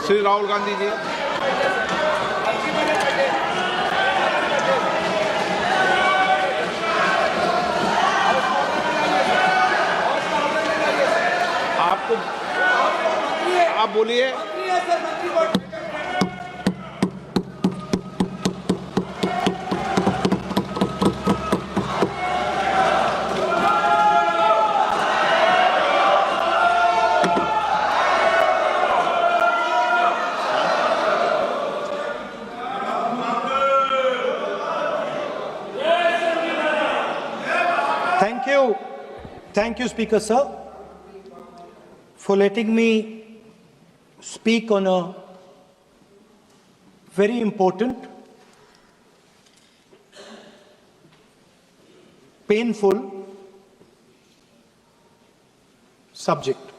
श्री राहुल गांधी जी। आपको आप बोलिए। Thank you, Speaker Sir, for letting me speak on a very important, painful subject.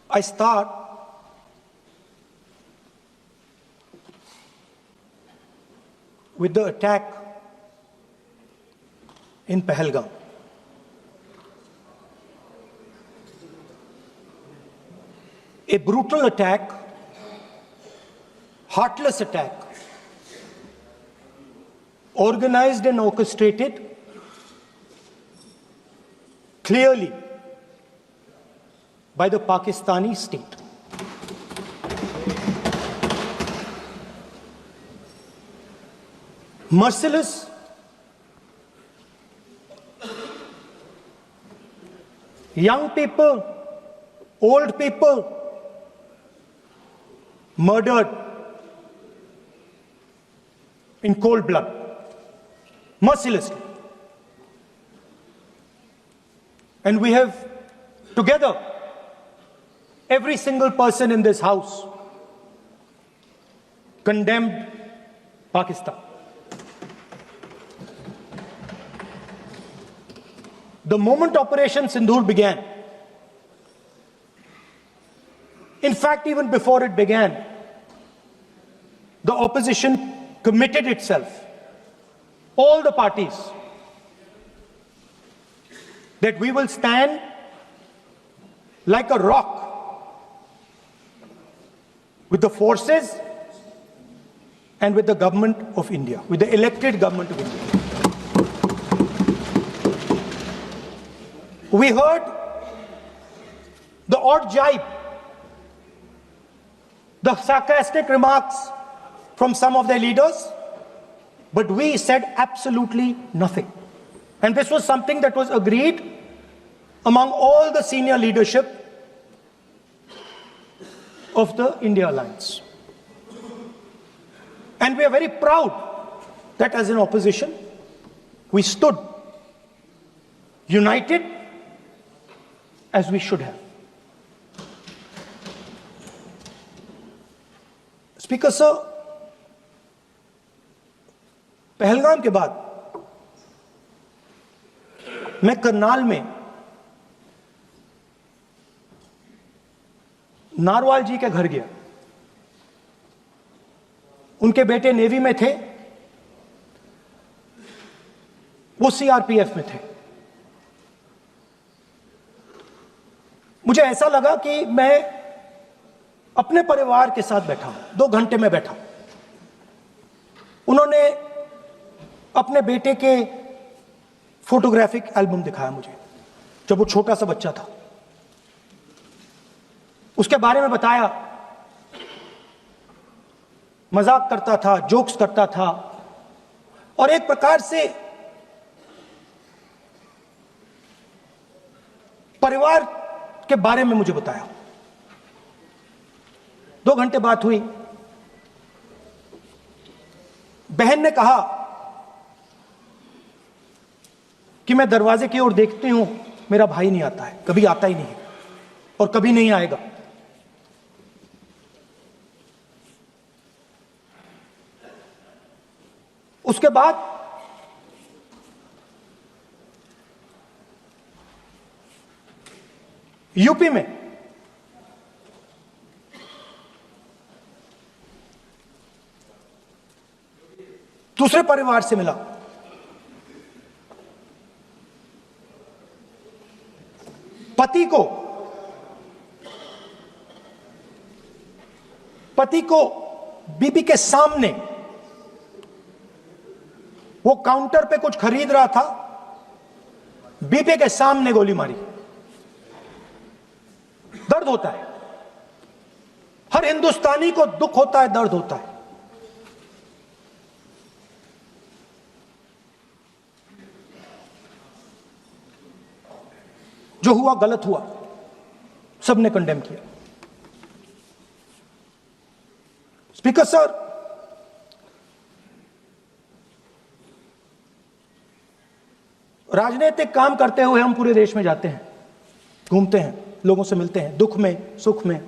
I start with the attack in Pahalgam. A brutal attack, heartless attack, organized and orchestrated clearly by the Pakistani state. Merciless, young people, old people murdered in cold blood, mercilessly. And we have together, every single person in this house, condemned Pakistan. The moment Operation Sindoor began, in fact, even before it began, the opposition committed itself, all the parties, that we will stand like a rock with the forces and with the government of India, with the elected government of India. We heard the odd jibe, the sarcastic remarks from some of their leaders, but we said absolutely nothing. And this was something that was agreed among all the senior leadership of the India Alliance. And we are very proud that as an opposition, we stood united as we should have. Speaker Sir, Pahalgam के बाद मैं करनाल में narwhal जी के घर गया। उनके बेटे navy में थे, वो सीआरपीएफ में थे। मुझे ऐसा लगा कि मैं अपने परिवार के साथ बैठा हूं। 2 घंटे में बैठा। उन्होंने अपने बेटे के फोटोग्राफिक एल्बम दिखाया मुझे, जब वो छोटा सा बच्चा था। उसके बारे में बताया, मजाक करता था, जोक्स करता था, और एक प्रकार से परिवार के बारे में मुझे बताया। 2 घंटे बात हुई। बहन ने कहा कि मैं दरवाजे की ओर देखती हूं, मेरा भाई नहीं आता है, कभी आता ही नहीं है और कभी नहीं आएगा। उसके बाद यूपी में दूसरे परिवार से मिला। पति को पति को बीबी के सामने, वो काउंटर पे कुछ खरीद रहा था, बीबी के सामने गोली मारी। दर्द होता है, हर हिंदुस्तानी को दुख होता है, दर्द होता है। जो हुआ गलत हुआ, सबने कंडेम किया। स्पीकर सर, राजनीतिक काम करते हुए हम पूरे देश में जाते हैं, घूमते हैं, लोगों से मिलते हैं, दुख में सुख में।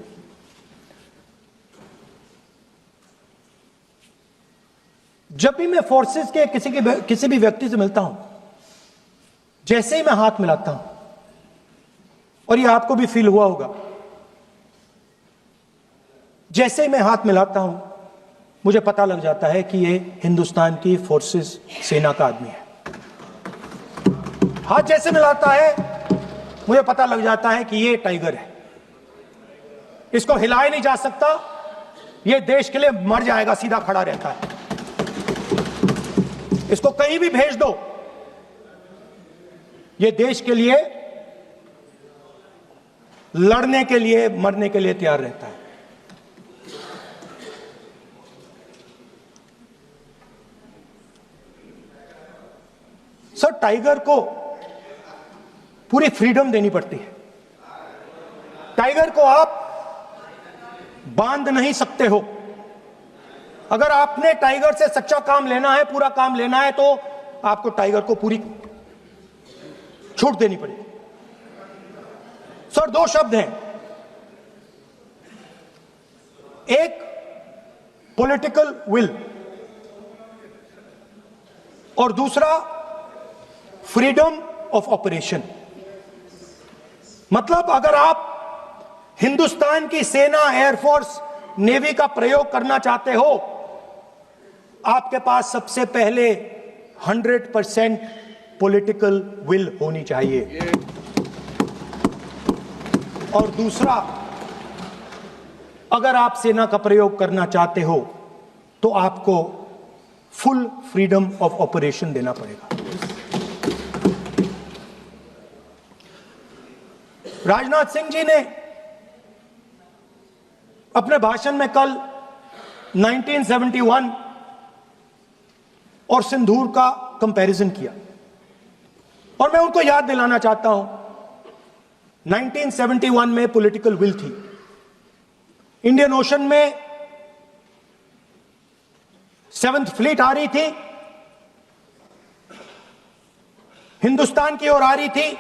जब भी मैं फोर्सेस के किसी भी व्यक्ति से मिलता हूं, जैसे ही मैं हाथ मिलाता हूं, और ये आपको भी फील हुआ होगा, जैसे ही मैं हाथ मिलाता हूं मुझे पता लग जाता है कि ये हिंदुस्तान की फोर्सेस सेना का आदमी है। हाथ जैसे मिलाता है मुझे पता लग जाता है कि ये टाइगर है, इसको हिलाया नहीं जा सकता, ये देश के लिए मर जाएगा, सीधा खड़ा रहता है। इसको कहीं भी भेज दो, ये देश के लिए लड़ने के लिए, मरने के लिए तैयार रहता है। सर, टाइगर को पूरी फ्रीडम देनी पड़ती है। टाइगर को आप बांध नहीं सकते हो। अगर आपने टाइगर से सच्चा काम लेना है, पूरा काम लेना है, तो आपको टाइगर को पूरी छूट देनी पड़ेगी। सर, दो शब्द हैं, एक पॉलिटिकल विल और दूसरा फ्रीडम ऑफ ऑपरेशन। मतलब अगर आप हिंदुस्तान की सेना, एयरफोर्स, नेवी का प्रयोग करना चाहते हो, आपके पास सबसे पहले 100% पॉलिटिकल विल होनी चाहिए, और दूसरा, अगर आप सेना का प्रयोग करना चाहते हो तो आपको फुल फ्रीडम ऑफ ऑपरेशन देना पड़ेगा। राजनाथ सिंह जी ने अपने भाषण में कल 1971 और सिंदूर का कंपैरिजन किया, और मैं उनको याद दिलाना चाहता हूं, 1971 में पॉलिटिकल विल थी। इंडियन ओशन में 7th फ्लीट आ रही थी, हिंदुस्तान की ओर आ रही थी,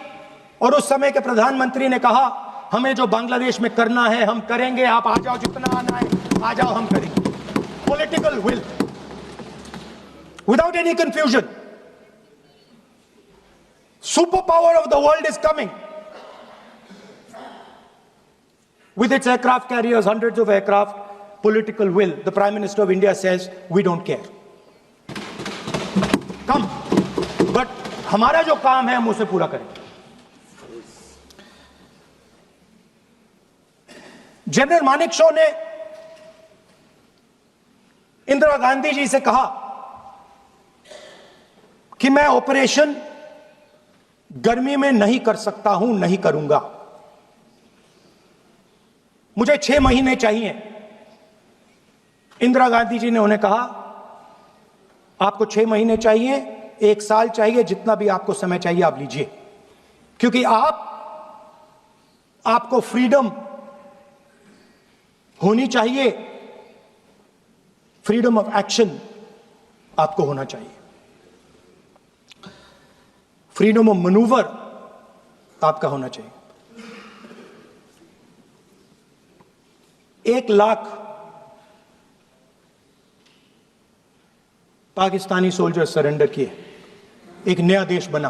और उस समय के प्रधानमंत्री ने कहा, हमें जो बांग्लादेश में करना है हम करेंगे, आप आ जाओ, जितना आना है आ जाओ, हम करेंगे। Political will, without any confusion. Super power of the world is coming with its aircraft carriers, hundreds of aircraft, political will. The Prime Minister of India says, we don't care. Come. But हमारा जो काम है हम उसे पूरा करेंगे। General Manekshaw ने इंदिरा गांधी जी से कहा कि मैं ऑपरेशन गर्मी में नहीं कर सकता हूं, नहीं करूंगा, मुझे 6 महीने चाहिए। इंदिरा गांधी जी ने उन्हें कहा, आपको 6 महीने चाहिए, 1 साल चाहिए, जितना भी आपको समय चाहिए आप लीजिए, क्योंकि आपको फ्रीडम होनी चाहिए, फ्रीडम ऑफ एक्शन आपको होना चाहिए, फ्रीडम ऑफ मैनूवर आपका होना चाहिए। 1 लाख पाकिस्तानी सोल्जर सरेंडर किए, एक नया देश बना।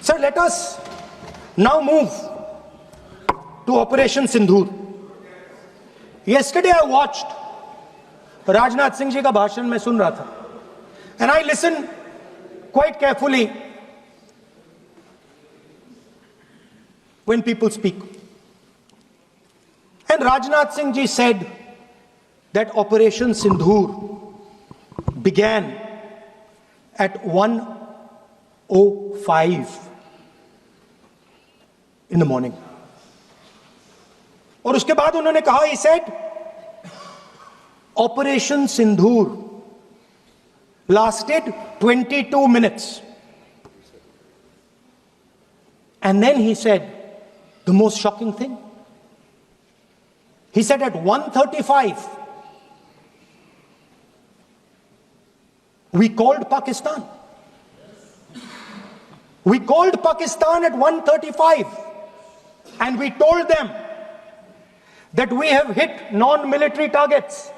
Sir, let us now move to operation Sindoor. Yesterday I watched Rajnath Singh ji का भाषण में सुन रहा था, and I listened quite carefully when people speak. then Rajnath Singh ji said that Operation Sindhur began at 1:05 in the morning. और उसके बाद उन्होंने कहा, he said, Operation Sindhur lasted 22 minutes. And then he said the most shocking thing. He said at 1:35, we called Pakistan. We called Pakistan at 1:35 and we told them that we have hit non-military targets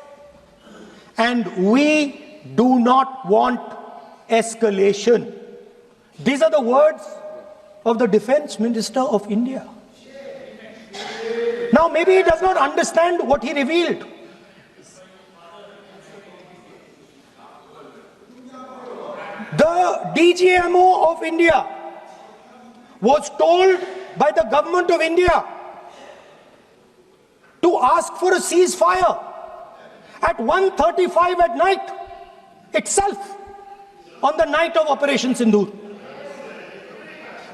and we do not want escalation. These are the words of the Defense Minister of India. Now, maybe he does not understand what he revealed. The DGMO of India was told by the government of India to ask for a ceasefire at 1:35 at night itself, on the night of Operation Sindhur.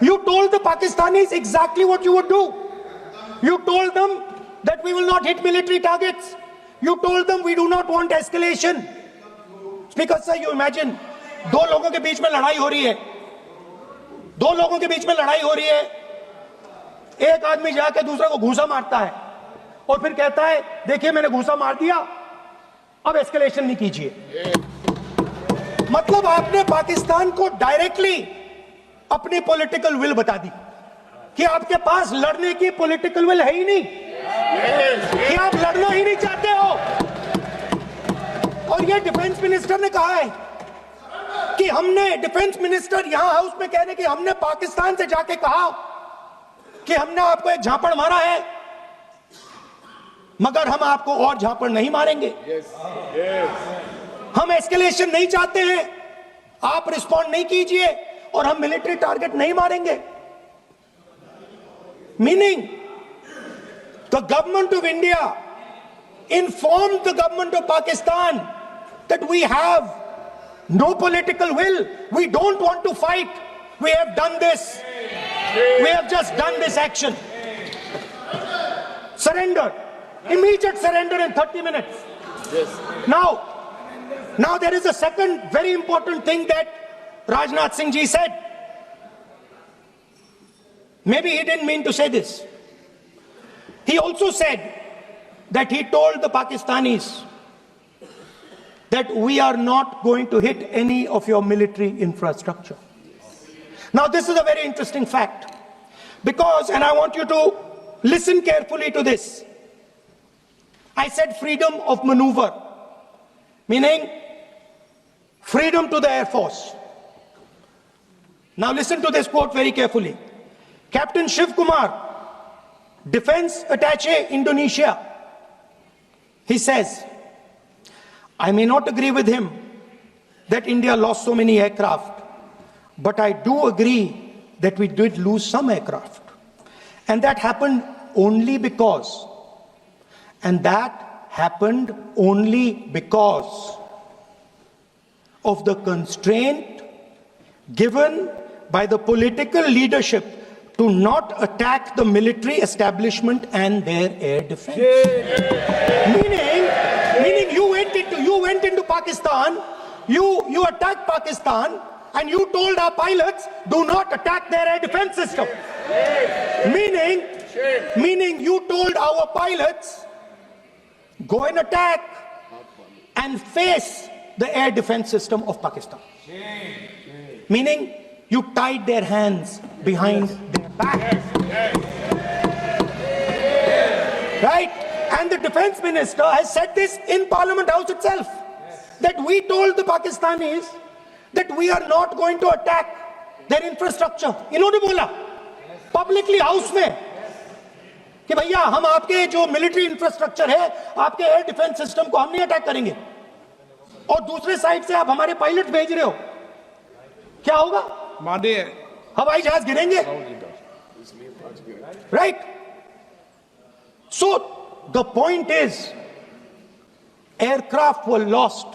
You told the Pakistanis exactly what you would do. You told them that we will not hit military targets. You told them we do not want escalation. Speaker sir, you imagine, दो लोगों के बीच में लड़ाई हो रही है, दो लोगों के बीच में लड़ाई हो रही है, एक आदमी जाके दूसरे को घूसा मारता है और फिर कहता है देखिए मैंने घूसा मार दिया, अब एस्केलेशन नहीं कीजिए. मतलब आपने पाकिस्तान को डायरेक्टली अपनी पॉलिटिकल विल बता दी कि आपके पास लड़ने की पॉलिटिकल विल है ही नहीं, कि आप लड़ना ही नहीं चाहते हो. और ये डिफेंस मिनिस्टर ने कहा है कि हमने, डिफेंस मिनिस्टर यहां हाउस में कहने कि हमने पाकिस्तान से जाके कहा कि हमने आपको एक झापड़ मारा है मगर हम आपको और झापड़ नहीं मारेंगे. हम एस्केलेशन नहीं चाहते हैं, आप रिस्पॉन्ड नहीं कीजिए और हम मिलिट्री टारगेट नहीं मारेंगे. Meaning the government of India informed the government of Pakistan that we have no political will, we don't want to fight, we have done this, we have just done this action. Surrender, immediate surrender in 30 minutes. Now there is a second very important thing that Rajnath Singh ji said. Maybe he didn't mean to say this. He also said that he told the Pakistanis that we are not going to hit any of your military infrastructure. Now this is a very interesting fact because, and I want you to listen carefully to this, I said freedom of maneuver, meaning freedom to the Air Force. Now listen to this quote very carefully. Captain Shiv Kumar, Defense Attaché Indonesia, he says, I may not agree with him that India lost so many aircraft, but I do agree that we did lose some aircraft. And that happened only because, of the constraint given by the political leadership to not attack the military establishment and their air defense. Meaning you went into Pakistan, you attacked Pakistan, and you told our pilots, do not attack their air defense system. Meaning you told our pilots, go and attack and face the air defense system of Pakistan. Meaning you tied their hands behind their back. Right? And the defense minister has said this in Parliament House itself, that we told the Pakistanis that we are not going to attack their infrastructure. इन्होंने बोला publicly house में कि भैया हम आपके जो military infrastructure है, आपके एयर डिफेंस सिस्टम को हम नहीं अटैक करेंगे, और दूसरे साइड से आप हमारे पायलट भेज रहे हो, क्या होगा? मानिए हवाई जहाज गिरेंगे. Right? So the point is, aircraft were lost.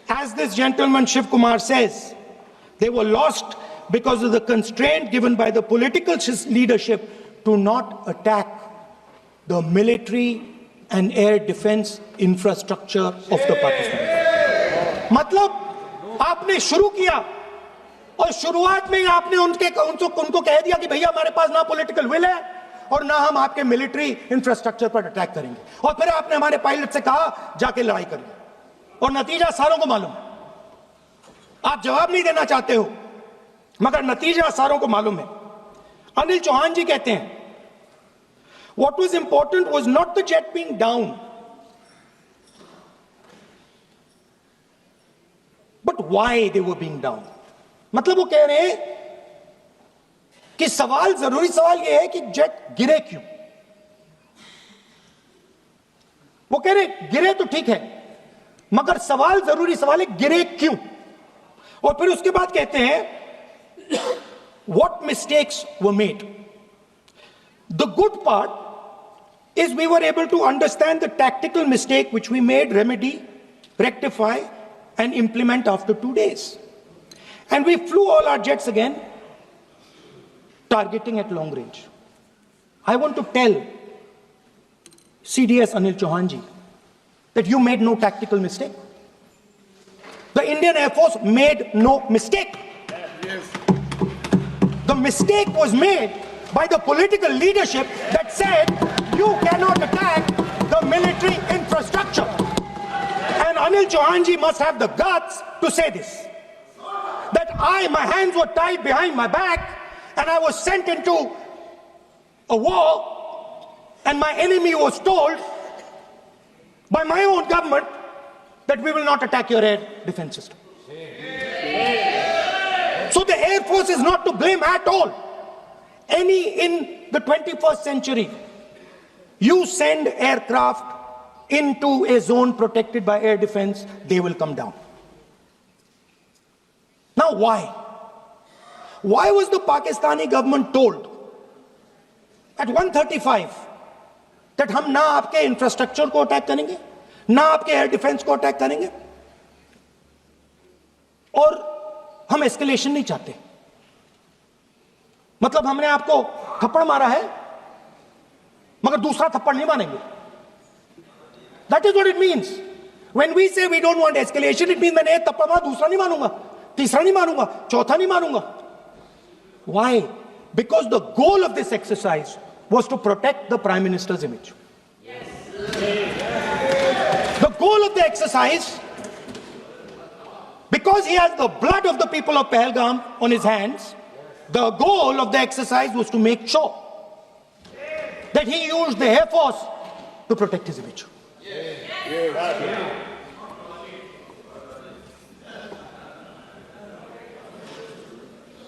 As this gentleman Shiv Kumar says, they were lost because of the constraint given by the political leadership to not attack the military and air defense infrastructure of the Pakistan. मतलब आपने शुरू किया और शुरुआत में ही आपने उनको कह दिया कि भैया हमारे पास ना पॉलिटिकल विल है और ना हम आपके मिलिट्री इंफ्रास्ट्रक्चर पर अटैक करेंगे, और फिर आपने हमारे पायलट से कहा जाके लड़ाई करिए, और नतीजा सारों को मालूम है। आप जवाब नहीं देना चाहते हो मगर नतीजा सारों को मालूम है। अनिल चौहान जी कहते हैं what was important was not the jet being down, but why they were being down. मतलब वो कह रहे हैं कि जरूरी सवाल ये है कि जेट गिरे क्यों। वो कह रहे गिरे तो ठीक है मगर जरूरी सवाल है गिरे क्यों। और फिर उसके बाद कहते हैं what mistakes were made. The good part is we were able to understand the tactical mistake which we made, remedy, rectify and implement after 2 days. And we flew all our jets again, targeting at long range. I want to tell CDS Anil Chauhan ji that you made no tactical mistake. The Indian Air Force made no mistake. The mistake was made by the political leadership that said you cannot attack the military infrastructure. And Anil Chauhan ji must have the guts to say this. That my hands were tied behind my back and I was sent into a war and my enemy was told by my own government that we will not attack your air defense system. So the Air Force is not to blame at all. In the 21st century, you send aircraft into a zone protected by air defense, they will come down. Now why? Why was the Pakistani government told at 1:35 that हम ना आपके infrastructure को attack करेंगे, ना आपके air defence को attack करेंगे, और हम एस्केलेशन नहीं चाहते? मतलब हमने आपको थप्पड़ मारा है मगर दूसरा थप्पड़ नहीं मारेंगे. That is what it means. When we say we don't want escalation, it means मैंने एक थप्पड़ मारा, दूसरा नहीं मारूंगा, तीसरा नहीं मारूंगा, चौथा नहीं मारूंगा. Why? Because the goal of this exercise was to protect the Prime Minister's image. Yes. The goal of the exercise, because he has the blood of the people of Pahalgam on his hands, the goal of the exercise was to make sure that he used the Air Force to protect his image. Yes. Yes.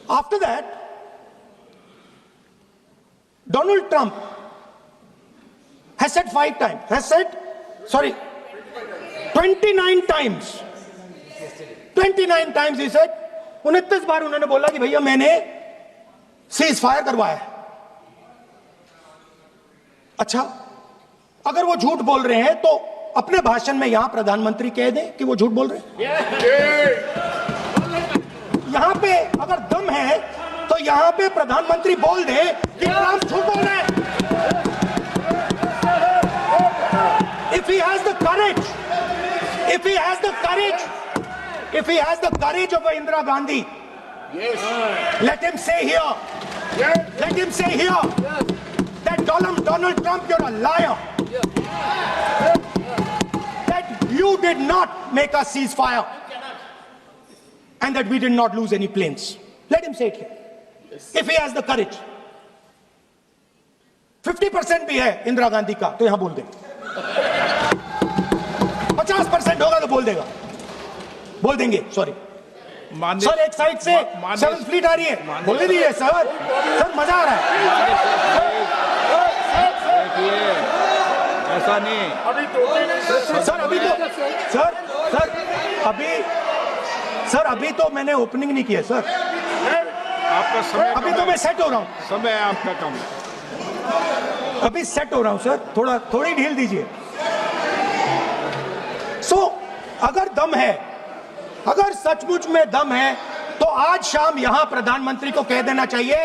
After that, Donald Trump has said 29 times. 29 times he said, 29 बार उन्होंने बोला कि भैया मैंने cease fire करवाया. अच्छा, अगर वो झूठ बोल रहे हैं तो अपने भाषण में यहां प्रधानमंत्री कह दें कि वो झूठ बोल रहे हैं. यहां पे अगर दम है तो यहां पे प्रधानमंत्री बोल दे कि ट्रंप झूठ बोल रहे हैं. If he has the courage, if he has the courage of Indira Gandhi, yes, let him say here, yes, let him say here, yes, that Donald Trump, you're a liar, yes, that you did not make us cease fire and that we did not lose any planes. Let him say it here. Yes. If he has the courage. 50% भी है इंदिरा गांधी का तो यहां बोल दे. 50% होगा तो बोल देगा, बोल देंगे. सॉरी सर, एक साइड से 7th फ्लीट आ रही है, बोलने दीजिए सर. सर मजा आ रहा है. ऐसा नहीं सर. अभी तो मैंने ओपनिंग नहीं किया सर. आपका समय अभी तो मैं सेट हो रहा हूं. समय आपका कम. अभी सेट हो रहा हूं सर, थोड़ी ढील दीजिए। अगर दम है, अगर सचमुच में दम है, तो आज शाम यहां प्रधानमंत्री को कह देना चाहिए,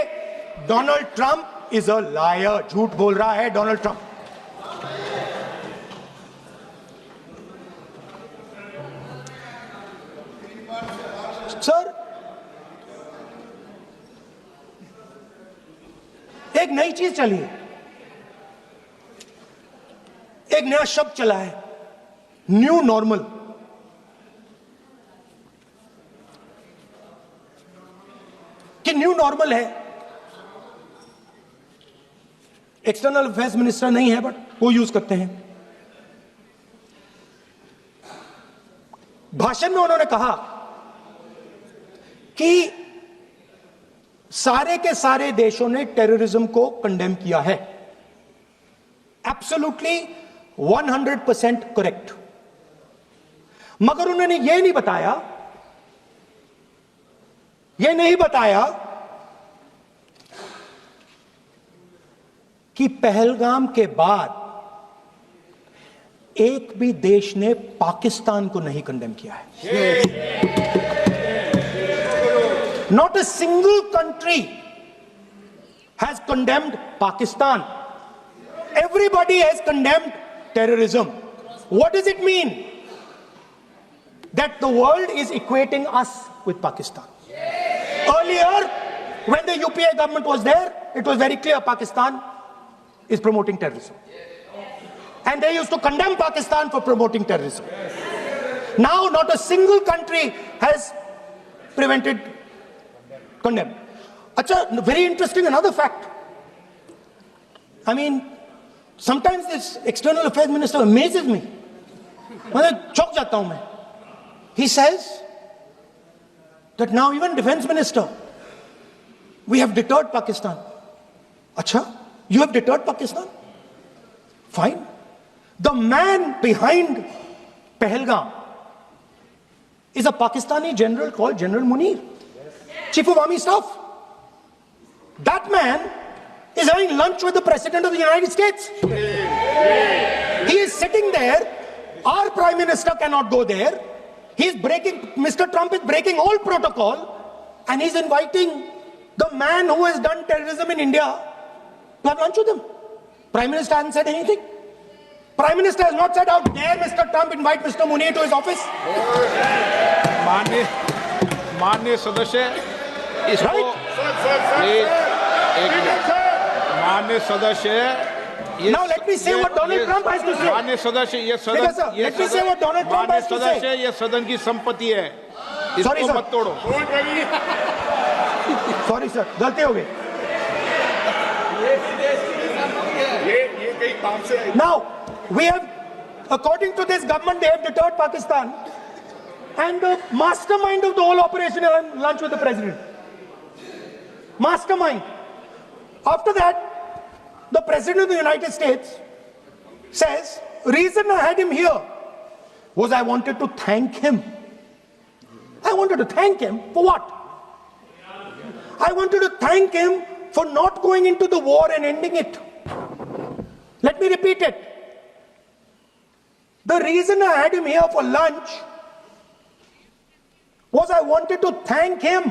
Donald Trump is a liar, झूठ बोल रहा है डोनाल्ड ट्रंप। सर, एक नई चीज चली है, एक नया शब्द चला है, न्यू नॉर्मल। कि न्यू नॉर्मल है, एक्सटर्नल अफेयर्स मिनिस्टर नहीं है बट वो यूज करते हैं। भाषण में उन्होंने कहा कि सारे के सारे देशों ने टेररिज्म को कंडेम किया है। Absolutely 100% correct. मगर उन्होंने यह नहीं बताया कि पहलगाम के बाद एक भी देश ने पाकिस्तान को नहीं कंडेम किया है। Not a single country has condemned Pakistan. Everybody has condemned terrorism. What does it mean? That the world is equating us with Pakistan. Earlier, when the UPA government was there, it was very clear Pakistan is promoting terrorism. And they used to condemn Pakistan for promoting terrorism. Now, not a single country has prevented condemn. Acha, very interesting, another fact. I mean, sometimes this external affairs minister amazes me. मैं चौंक जाता हूं मैं. He says that now even defense minister, we have deterred Pakistan. Acha, you have deterred Pakistan? Fine. The man behind Pahalgam is a Pakistani general called General Munir, Chief of Army Staff. That man is having lunch with the President of the United States. He is sitting there. Our Prime Minister cannot go there. Mr. Trump is breaking all protocol, and he's inviting the man who has done terrorism in India to have lunch with him. Prime Minister hasn't said anything. Prime Minister has not said, how dare Mr. Trump invite Mr. Munir to his office. माननीय सदस्य, इसको माननीय सदस्य, now let me say what Donald Trump has to say. माननीय सदस्य, ये सदन, let me say what Donald Trump has to say. सदस्य, ये सदन की संपत्ति है, इसको मत तोड़ो. Sorry sir, गलती हो गई. Now we have, according to this government, they have deterred Pakistan, and the mastermind of the whole operation is having lunch with the president. Mastermind. After that, the President of the United States says, reason I had him here was I wanted to thank him. I wanted to thank him for what? I wanted to thank him for not going into the war and ending it. Let me repeat it. The reason I had him here for lunch was I wanted to thank him,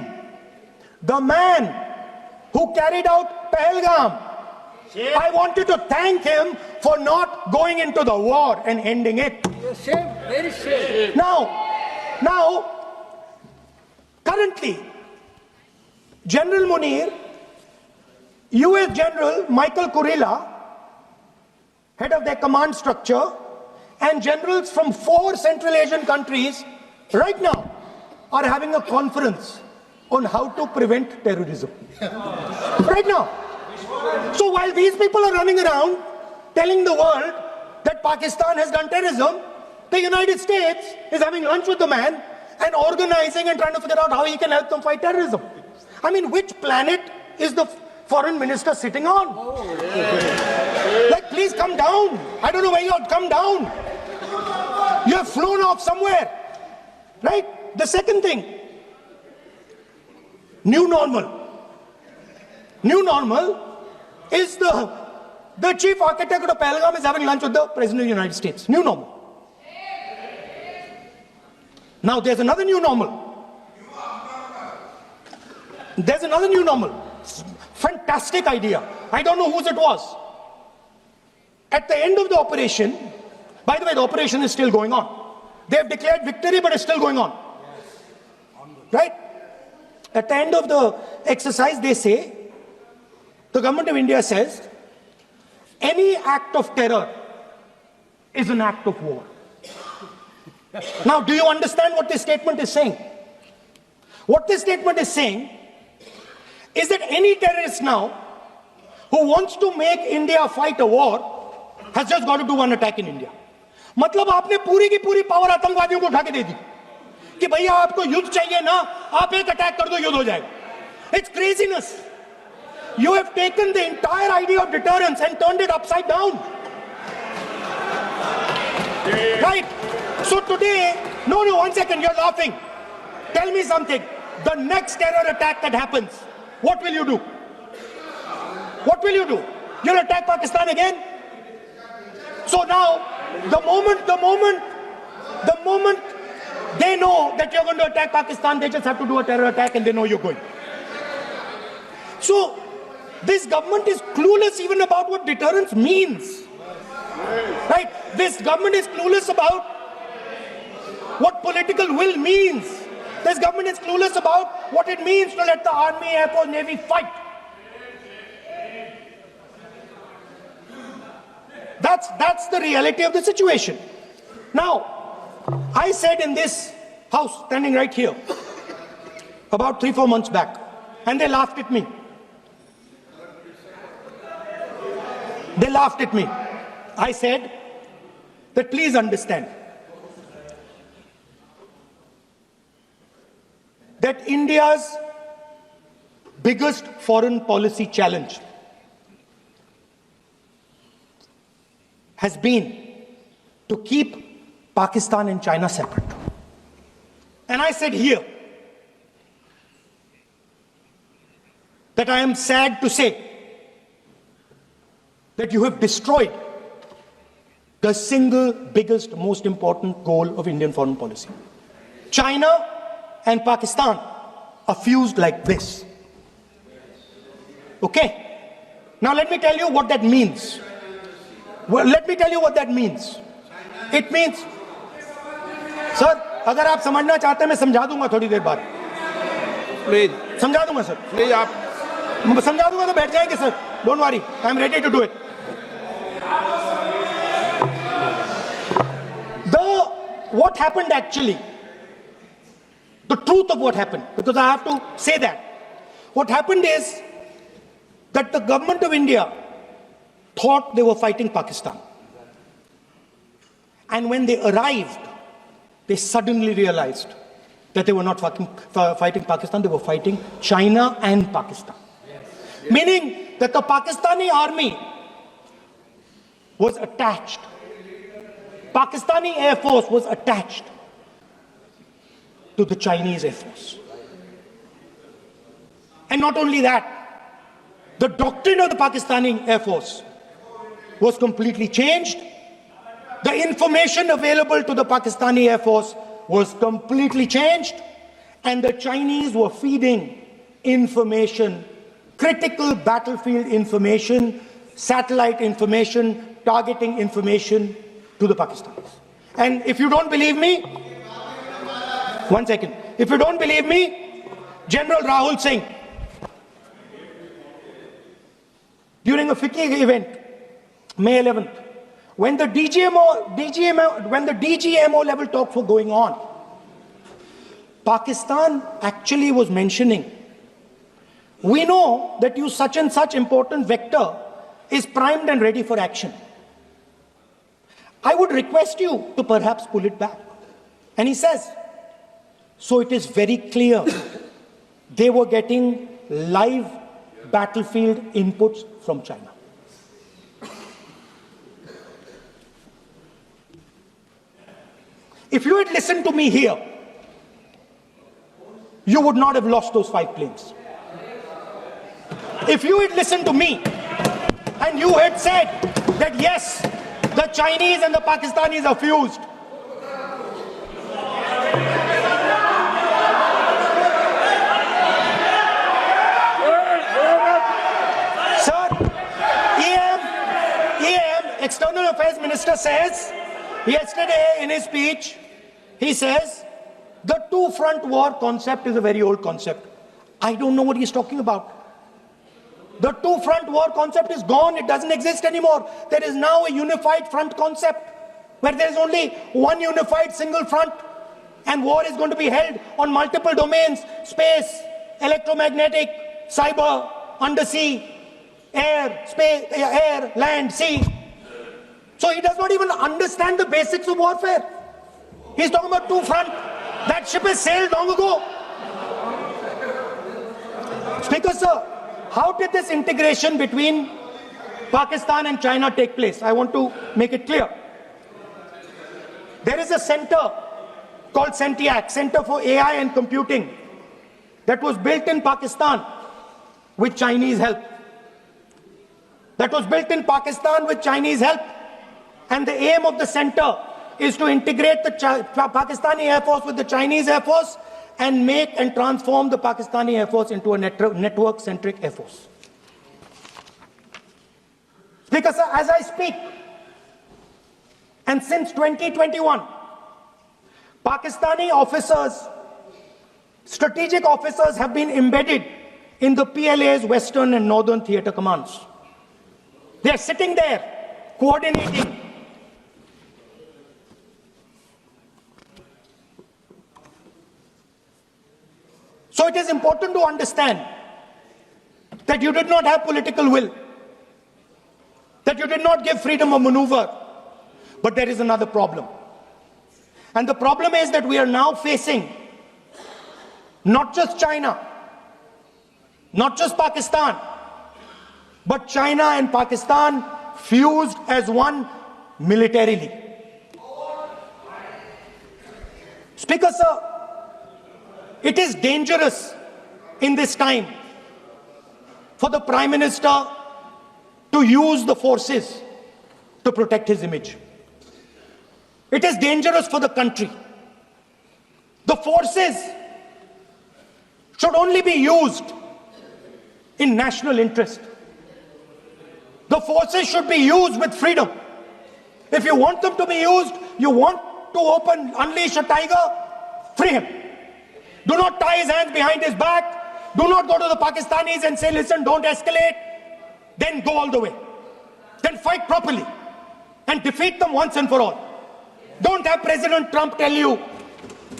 the man who carried out Pahalgam. I wanted to thank him for not going into the war and ending it. Shame, very shame. Now, currently, General Munir, US General Michael Kurilla, head of their command structure, and generals from 4 Central Asian countries right now are having a conference on how to prevent terrorism. Right now. So while these people are running around telling the world that Pakistan has done terrorism, the United States is having lunch with the man and organizing and trying to figure out how he can help them fight terrorism. I mean, which planet is the foreign minister sitting on? Like, please come down. I don't know where you are. Come down. You have flown off somewhere. Right? The second thing, new normal. New normal is the The chief architect of Pahalgam is having lunch with the President of the United States. New normal. Now there's another new normal. There's another new normal. Fantastic idea. I don't know whose it was. At the end of the operation, by the way, the operation is still going on. They have declared victory, but it's still going on. Right? At the end of the exercise, they say, the government of India says, any act of terror is an act of war. Now, do you understand what this statement is saying? What this statement is saying is that any terrorist now who wants to make India fight a war has just got to do one attack in India. मतलब आपने पूरी की पूरी power आतंकवादियों को उठा के दे दी कि भैया आपको युद्ध चाहिए ना, आप एक अटैक कर दो, युद्ध हो जाएगा. It's craziness. You have taken the entire idea of deterrence and turned it upside down. Right? So today, no, one second, you're laughing. Tell me something. The next terror attack that happens, what will you do? What will you do? You'll attack Pakistan again? So now, the moment they know that you're going to attack Pakistan, they just have to do a terror attack and they know you're going. So, this government is clueless even about what deterrence means. Right? This government is clueless about what political will means. This government is clueless about what it means to let the army, air force, navy fight. That's the reality of the situation. Now, I said in this house, standing right here, about 3-4 months back, and they laughed at me. They laughed at me. I said that please understand that India's biggest foreign policy challenge has been to keep Pakistan and China separate. And I said here that I am sad to say that you have destroyed the single biggest, most important goal of Indian foreign policy. China and Pakistan are fused like this. Okay? Now let me tell you what that means. Well, let me tell you what that means. It means, sir, अगर आप समझना चाहते हैं मैं समझा दूंगा थोड़ी देर बाद. प्लीज समझा दूंगा सर. प्लीज आप समझा दूंगा तो बैठ जाएंगे sir. Don't worry, I am ready to do it. What happened actually, the truth of what happened, because I have to say that. What happened is that the government of India thought they were fighting Pakistan. And when they arrived, they suddenly realized that they were not fighting Pakistan, they were fighting China and Pakistan. Yes. Meaning that the Pakistani army was attached. Pakistani Air Force was attached to the Chinese Air Force. And not only that, the doctrine of the Pakistani Air Force was completely changed. The information available to the Pakistani Air Force was completely changed. And the Chinese were feeding information, critical battlefield information, satellite information, targeting information to the Pakistanis. And if you don't believe me, one second. If you don't believe me, General Rahul Singh, during a FICCI event, May 11th, when the DGMO level talks were going on, Pakistan actually was mentioning, we know that you such and such important vector is primed and ready for action. I would request you to perhaps pull it back. And he says, so it is very clear they were getting live battlefield inputs from China. If you had listened to me here, you would not have lost those 5 planes. If you had listened to me, I And you had said that yes, the Chinese and the Pakistanis are fused. Sir, EM, External Affairs Minister says, yesterday in his speech, he says, the two-front war concept is a very old concept. I don't know what he's talking about. The two-front war concept is gone. It doesn't exist anymore. There is now a unified front concept where there is only one unified single front, and war is going to be held on multiple domains: space, electromagnetic, cyber, undersea, air, space, air, land, sea. So he does not even understand the basics of warfare. He's talking about two front. That ship has sailed long ago. Speaker, sir, how did this integration between Pakistan and China take place? I want to make it clear. There is a center called CENTIAC, Center for AI and Computing, that was built in Pakistan with Chinese help. That was built in Pakistan with Chinese help. And the aim of the center is to integrate the Pakistani Air Force with the Chinese Air Force and make and transform the Pakistani Air Force into a network-centric Air Force. Speaker, sir, as I speak, and since 2021, Pakistani officers, strategic officers, have been embedded in the PLA's Western and Northern Theatre Commands. They are sitting there, coordinating. So it is important to understand that you did not have political will, that you did not give freedom of maneuver. But there is another problem. And the problem is that we are now facing not just China, not just Pakistan, but China and Pakistan fused as one militarily. Speaker, sir, it is dangerous in this time for the Prime Minister to use the forces to protect his image. It is dangerous for the country. The forces should only be used in national interest. The forces should be used with freedom. If you want them to be used, you want to unleash a tiger, free him. Do not tie his hands behind his back. Do not go to the Pakistanis and say, listen, don't escalate. Then go all the way. Then fight properly and defeat them once and for all. Don't have President Trump tell you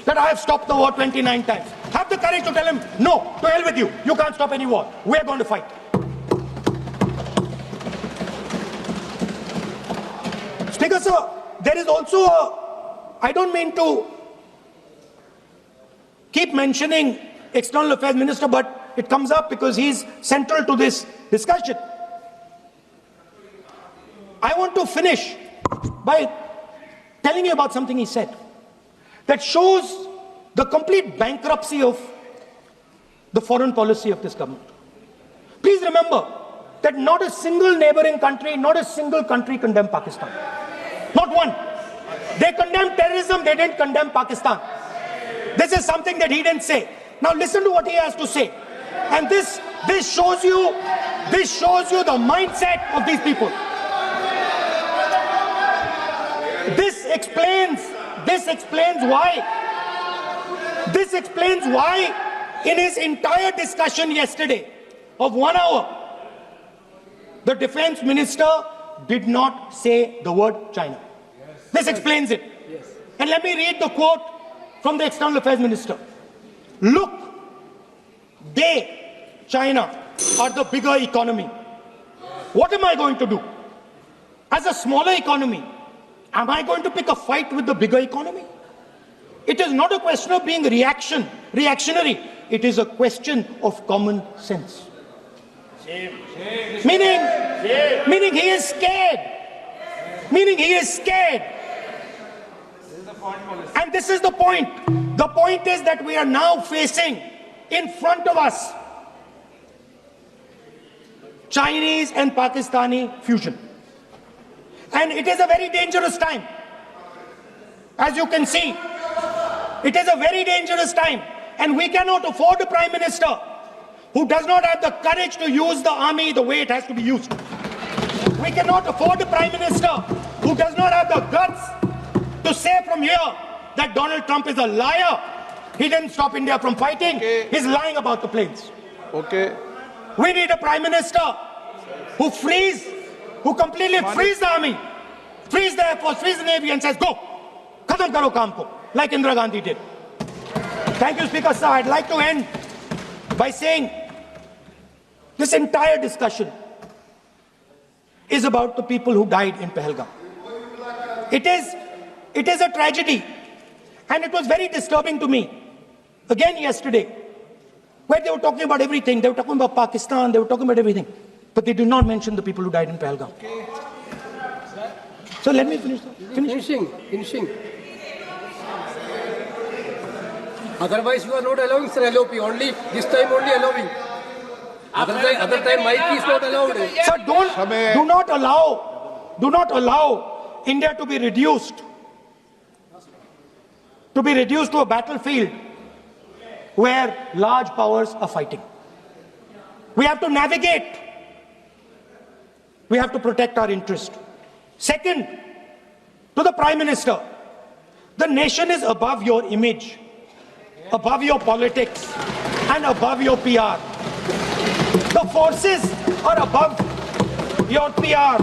that I have stopped the war 29 times. Have the courage to tell him, no, to hell with you. You can't stop any war. We're going to fight. Speaker, sir, there is also I don't mean to keep mentioning External Affairs Minister, but it comes up because he's central to this discussion. I want to finish by telling you about something he said that shows the complete bankruptcy of the foreign policy of this government. Please remember that not a single neighboring country, not a single country condemned Pakistan. Not one. They condemned terrorism, they didn't condemn Pakistan. This is something that he didn't say. Now listen to what he has to say. And this shows you the mindset of these people. This explains why in his entire discussion yesterday of 1 hour, the defense minister did not say the word China. This explains it. And let me read the quote from the External Affairs Minister. Look, China, are the bigger economy. What am I going to do? As a smaller economy, am I going to pick a fight with the bigger economy? It is not a question of being reactionary. It is a question of common sense. Meaning he is scared. And this is the point. The point is that we are now facing in front of us Chinese and Pakistani fusion. And it is a very dangerous time. As you can see, it is a very dangerous time. And we cannot afford a prime minister who does not have the courage to use the army the way it has to be used. We cannot afford a prime minister who does not have the guts to say from here that Donald Trump is a liar. He didn't stop India from fighting. Okay. He's lying about the planes. Okay. We need a prime minister who completely frees the army, frees the air force, frees the navy and says, go, khatam karo kaam ko, like Indira Gandhi did. Thank you, Speaker Sir. I'd like to end by saying this entire discussion is about the people who died in Pahalgam. It is a tragedy, and it was very disturbing to me. Again yesterday, where they were talking about everything. They were talking about Pakistan, they were talking about everything. But they did not mention the people who died in Pahalgam. So let me finish. Finishing. Otherwise, you are not allowing, sir, LOP. Only this time, only allowing. Other time, mic is not allowed. Sir, do not allow India to be reduced to a battlefield where large powers are fighting. We have to navigate. We have to protect our interest. Second, to the Prime Minister, the nation is above your image, above your politics, and above your PR. The forces are above your PR,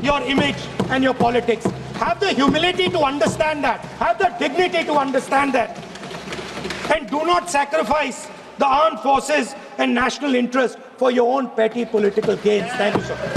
your image, and your politics. Have the humility to understand that. Have the dignity to understand that. And do not sacrifice the armed forces and national interest for your own petty political gains. Thank you, sir.